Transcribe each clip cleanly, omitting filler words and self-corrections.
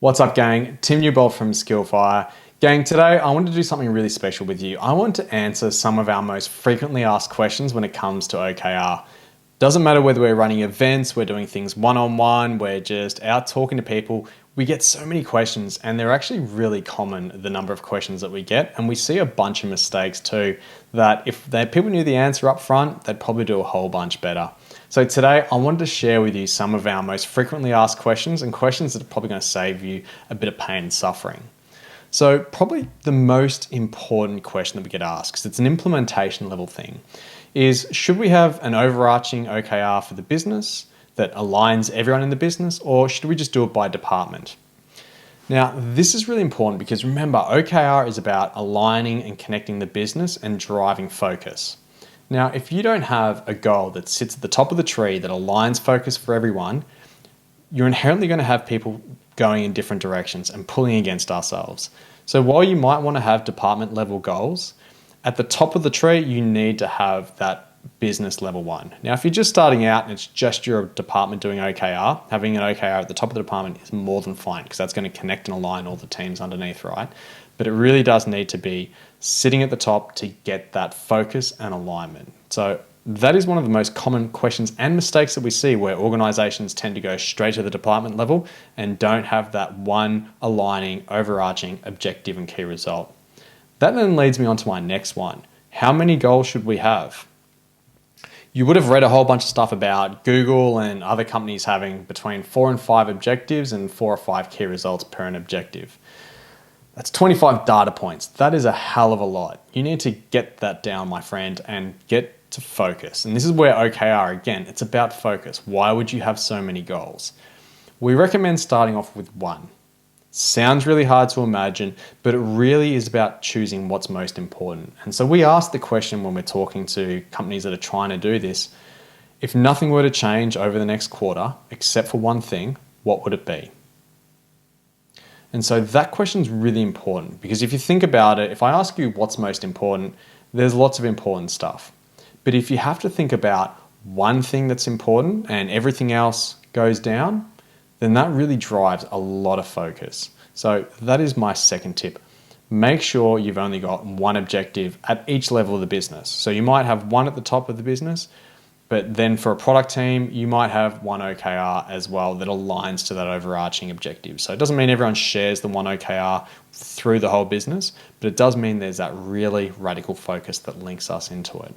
What's up, gang? Tim Newbold from Skillfire. Gang, today I want to do something really special with you. I want to answer some of our most frequently asked questions when it comes to OKR. Doesn't matter whether we're running events, we're doing things one-on-one, we're just out talking to people. We get so many questions, and they're actually really common, the number of questions that we get. And we see a bunch of mistakes too, that if people knew the answer up front, they'd probably do a whole bunch better. So today I wanted to share with you some of our most frequently asked questions, and questions that are probably going to save you a bit of pain and suffering. So probably the most important question that we get asked, because it's an implementation level thing, is should we have an overarching OKR for the business that aligns everyone in the business, or should we just do it by department? Now, this is really important because remember, OKR is about aligning and connecting the business and driving focus. Now, if you don't have a goal that sits at the top of the tree that aligns focus for everyone, you're inherently going to have people going in different directions and pulling against ourselves. So while you might want to have department level goals, at the top of the tree, you need to have that business level one. Now, if you're just starting out and it's just your department doing OKR, having an OKR at the top of the department is more than fine because that's going to connect and align all the teams underneath, right? But it really does need to be sitting at the top to get that focus and alignment. So that is one of the most common questions and mistakes that we see, where organizations tend to go straight to the department level and don't have that one aligning, overarching objective and key result. That then leads me on to my next one. How many goals should we have? You would have read a whole bunch of stuff about Google and other companies having between 4 and 5 objectives and 4 or 5 key results per an objective. That's 25 data points. That is a hell of a lot. You need to get that down, my friend, and get to focus. And this is where OKR, again, it's about focus. Why would you have so many goals? We recommend starting off with one. Sounds really hard to imagine, but it really is about choosing what's most important. And so we ask the question when we're talking to companies that are trying to do this, if nothing were to change over the next quarter, except for one thing, what would it be? And so that question is really important, because if you think about it, if I ask you what's most important, there's lots of important stuff. But if you have to think about one thing that's important and everything else goes down, then that really drives a lot of focus. So that is my second tip. Make sure you've only got one objective at each level of the business. So you might have one at the top of the business, but then for a product team, you might have one OKR as well that aligns to that overarching objective. So it doesn't mean everyone shares the one OKR through the whole business, but it does mean there's that really radical focus that links us into it.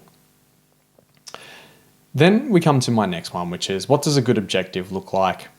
Then we come to my next one, which is, what does a good objective look like?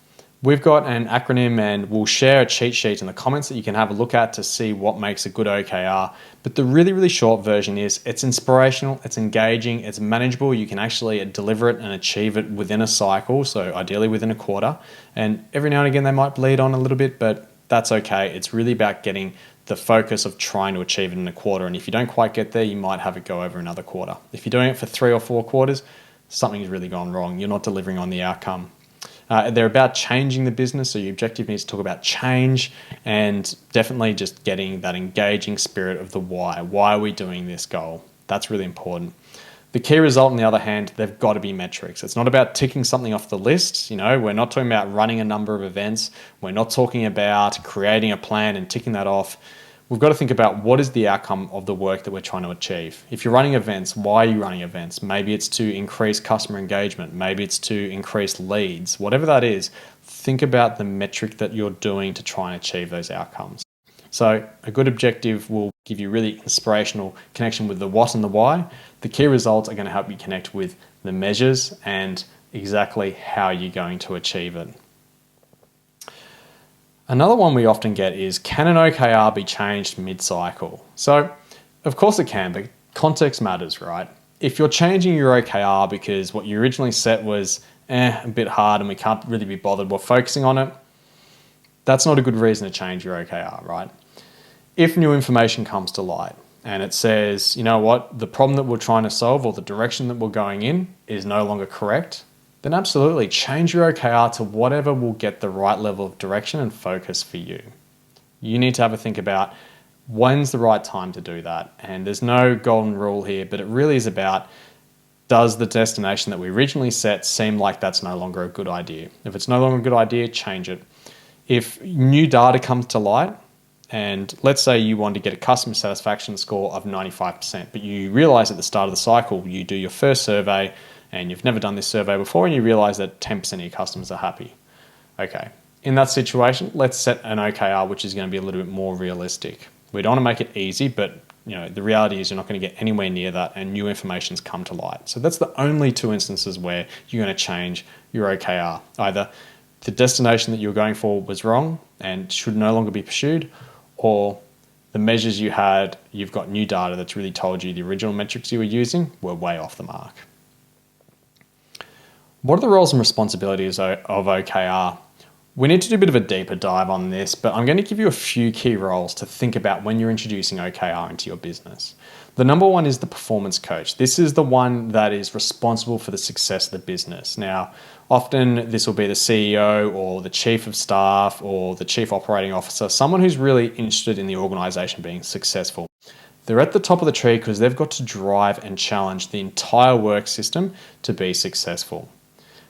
We've got an acronym, and we'll share a cheat sheet in the comments that you can have a look at to see what makes a good OKR. But the really, really short version is it's inspirational, it's engaging, it's manageable. You can actually deliver it and achieve it within a cycle, so ideally within a quarter. And every now and again, they might bleed on a little bit, but that's okay. It's really about getting the focus of trying to achieve it in a quarter. And if you don't quite get there, you might have it go over another quarter. If you're doing it for 3 or 4 quarters, something's really gone wrong. You're not delivering on the outcome. They're about changing the business, so your objective needs to talk about change and definitely just getting that engaging spirit of the why. Why are we doing this goal? That's really important. The key result, on the other hand, they've got to be metrics. It's not about ticking something off the list. You know, we're not talking about running a number of events. We're not talking about creating a plan and ticking that off. We've got to think about what is the outcome of the work that we're trying to achieve. If you're running events, why are you running events? Maybe it's to increase customer engagement. Maybe it's to increase leads. Whatever that is, think about the metric that you're doing to try and achieve those outcomes. So a good objective will give you really inspirational connection with the what and the why. The key results are going to help you connect with the measures and exactly how you're going to achieve it. Another one we often get is, can an OKR be changed mid-cycle? So, of course it can, but context matters, right? If you're changing your OKR because what you originally set was a bit hard and we can't really be bothered, we're focusing on it, that's not a good reason to change your OKR, right? If new information comes to light and it says, you know what, the problem that we're trying to solve or the direction that we're going in is no longer correct, then absolutely change your OKR to whatever will get the right level of direction and focus for you. You need to have a think about when's the right time to do that. And there's no golden rule here, but it really is about, does the destination that we originally set seem like that's no longer a good idea? If it's no longer a good idea, change it. If new data comes to light, and let's say you want to get a customer satisfaction score of 95%, but you realize at the start of the cycle, you do your first survey and you've never done this survey before and you realize that 10% of your customers are happy. Okay, in that situation, let's set an OKR which is going to be a little bit more realistic. We don't want to make it easy, but the reality is you're not going to get anywhere near that and new information's come to light. So that's the only two instances where you're going to change your OKR. Either the destination that you were going for was wrong and should no longer be pursued, or the measures you had, you've got new data that's really told you the original metrics you were using were way off the mark. What are the roles and responsibilities of OKR? We need to do a bit of a deeper dive on this, but I'm going to give you a few key roles to think about when you're introducing OKR into your business. The number one is the performance coach. This is the one that is responsible for the success of the business. Now, often this will be the CEO or the chief of staff or the chief operating officer, someone who's really interested in the organization being successful. They're at the top of the tree because they've got to drive and challenge the entire work system to be successful.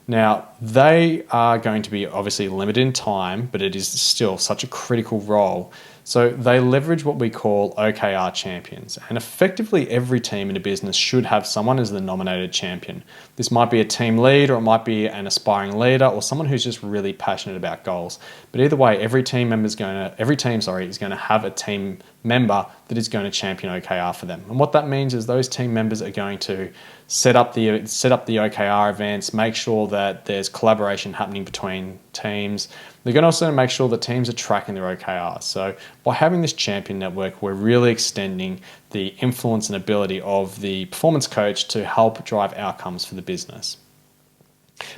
Now, they are going to be obviously limited in time, but it is still such a critical role. So they leverage what we call OKR champions. And effectively every team in a business should have someone as the nominated champion. This might be a team lead, or it might be an aspiring leader, or someone who's just really passionate about goals. But either way, every team is going to have a team member that is going to champion OKR for them. And what that means is those team members are going to set up the OKR events, make sure that there's collaboration happening between teams. They're going to also make sure that teams are tracking their OKRs. So by having this champion network, we're really extending the influence and ability of the performance coach to help drive outcomes for the business.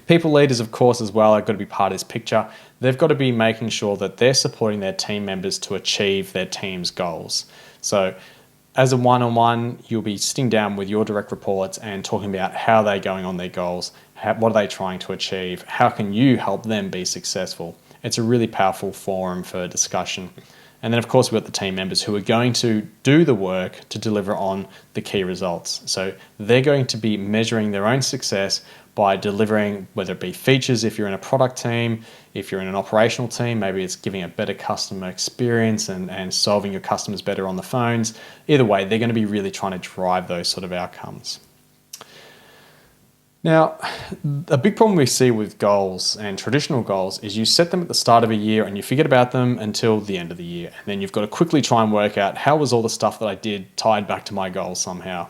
People leaders, of course, as well, are going to be part of this picture. They've got to be making sure that they're supporting their team members to achieve their team's goals. So as a one-on-one, you'll be sitting down with your direct reports and talking about how they're going on their goals, what are they trying to achieve, how can you help them be successful. It's a really powerful forum for discussion. And then, of course, we've got the team members who are going to do the work to deliver on the key results. So they're going to be measuring their own success by delivering, whether it be features if you're in a product team, if you're in an operational team, maybe it's giving a better customer experience and solving your customers better on the phones. Either way, they're going to be really trying to drive those sort of outcomes. Now, a big problem we see with goals and traditional goals is you set them at the start of a year and you forget about them until the end of the year. And then you've got to quickly try and work out how was all the stuff that I did tied back to my goals somehow.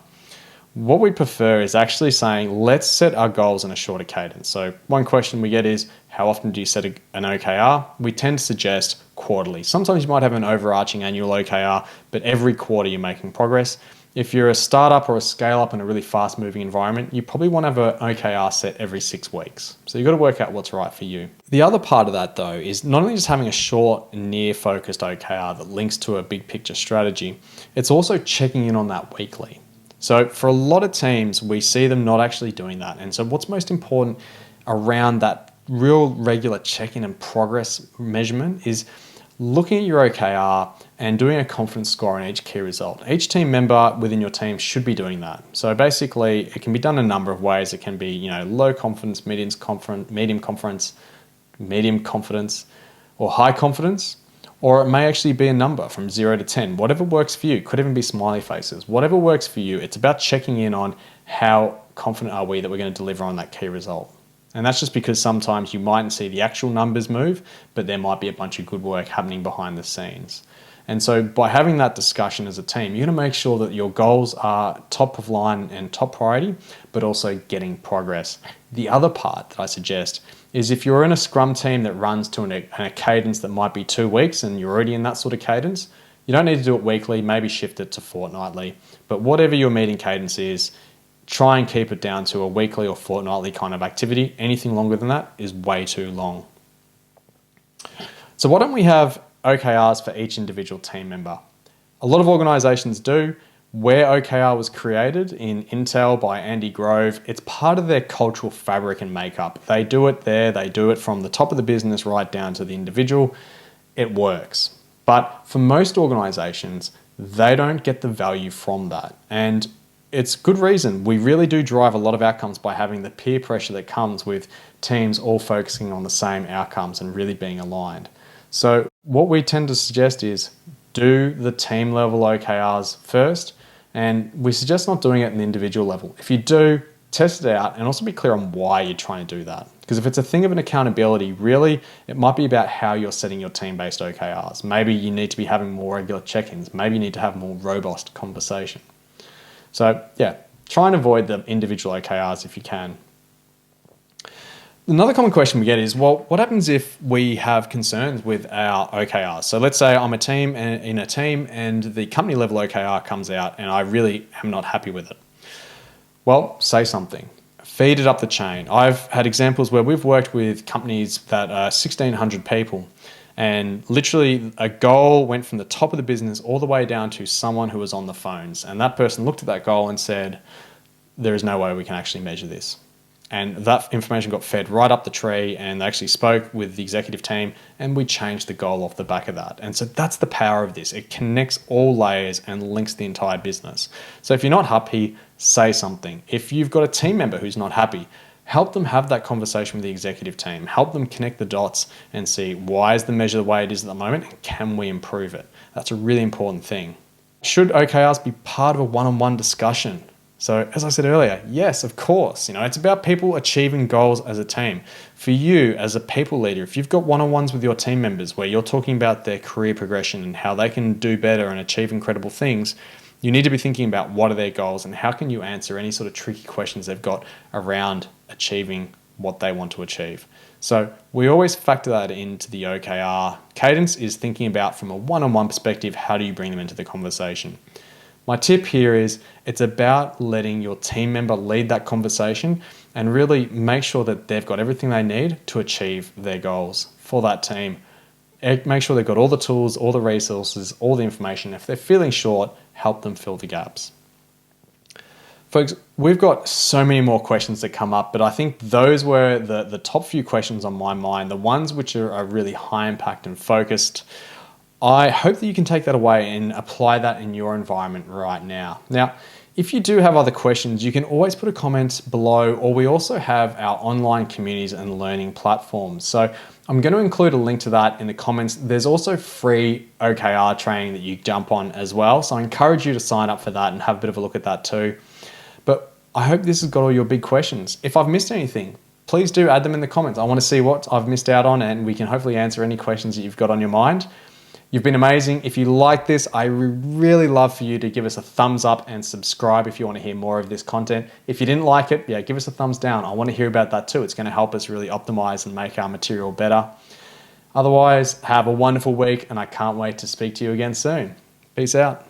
What we prefer is actually saying, let's set our goals in a shorter cadence. So one question we get is, how often do you set an OKR? We tend to suggest quarterly. Sometimes you might have an overarching annual OKR, but every quarter you're making progress. If you're a startup or a scale up in a really fast moving environment, you probably want to have an OKR set every 6 weeks. So you've got to work out what's right for you. The other part of that though is not only just having a short, near focused OKR that links to a big picture strategy, it's also checking in on that weekly. So for a lot of teams, we see them not actually doing that. And so what's most important around that real regular check-in and progress measurement is looking at your OKR and doing a confidence score on each key result. Each team member within your team should be doing that. So basically, it can be done a number of ways. It can be, low confidence, medium confidence, or high confidence. Or it may actually be a number from 0 to 10, whatever works for you. Could even be smiley faces, whatever works for you. It's about checking in on how confident are we that we're going to deliver on that key result. And that's just because sometimes you mightn't see the actual numbers move, but there might be a bunch of good work happening behind the scenes. And so by having that discussion as a team, you're going to make sure that your goals are top of line and top priority, but also getting progress. The other part that I suggest is if you're in a Scrum team that runs to a cadence that might be 2 weeks and you're already in that sort of cadence, you don't need to do it weekly, maybe shift it to fortnightly. But whatever your meeting cadence is, try and keep it down to a weekly or fortnightly kind of activity. Anything longer than that is way too long. So why don't we have OKRs for each individual team member? A lot of organizations do. Where OKR was created in Intel by Andy Grove, it's part of their cultural fabric and makeup. They do it there, they do it from the top of the business right down to the individual. It works. But for most organizations, they don't get the value from that. And it's good reason. We really do drive a lot of outcomes by having the peer pressure that comes with teams all focusing on the same outcomes and really being aligned. So what we tend to suggest is do the team level OKRs first, and we suggest not doing it at an individual level. If you do, test it out and also be clear on why you're trying to do that. Because if it's a thing of an accountability, really, it might be about how you're setting your team-based OKRs. Maybe you need to be having more regular check-ins. Maybe you need to have more robust conversation. So yeah, try and avoid the individual OKRs if you can. Another common question we get is, well, what happens if we have concerns with our OKRs? So let's say I'm in a team and the company level OKR comes out and I really am not happy with it. Well, say something. Feed it up the chain. I've had examples where we've worked with companies that are 1,600 people, and literally a goal went from the top of the business all the way down to someone who was on the phones. And that person looked at that goal and said, there is no way we can actually measure this. And that information got fed right up the tree, and they actually spoke with the executive team and we changed the goal off the back of that. And so that's the power of this. It connects all layers and links the entire business. So if you're not happy, say something. If you've got a team member who's not happy, help them have that conversation with the executive team. Help them connect the dots and see, why is the measure the way it is at the moment and can we improve it? That's a really important thing. Should OKRs be part of a one-on-one discussion? So as I said earlier, yes, of course, it's about people achieving goals as a team. For you as a people leader, if you've got one-on-ones with your team members where you're talking about their career progression and how they can do better and achieve incredible things, you need to be thinking about what are their goals and how can you answer any sort of tricky questions they've got around achieving what they want to achieve. So we always factor that into the OKR. Cadence is thinking about, from a one-on-one perspective, how do you bring them into the conversation? My tip here is it's about letting your team member lead that conversation and really make sure that they've got everything they need to achieve their goals for that team. Make sure they've got all the tools, all the resources, all the information. If they're feeling short, help them fill the gaps. Folks, we've got so many more questions that come up, but I think those were the top few questions on my mind, the ones which are really high impact and focused. I hope that you can take that away and apply that in your environment right now. Now, if you do have other questions, you can always put a comment below, or we also have our online communities and learning platforms. So I'm going to include a link to that in the comments. There's also free OKR training that you jump on as well. So I encourage you to sign up for that and have a bit of a look at that too. But I hope this has got all your big questions. If I've missed anything, please do add them in the comments. I want to see what I've missed out on, and we can hopefully answer any questions that you've got on your mind. You've been amazing. If you like this, I would really love for you to give us a thumbs up and subscribe if you want to hear more of this content. If you didn't like it, give us a thumbs down. I want to hear about that too. It's going to help us really optimize and make our material better. Otherwise, have a wonderful week, and I can't wait to speak to you again soon. Peace out.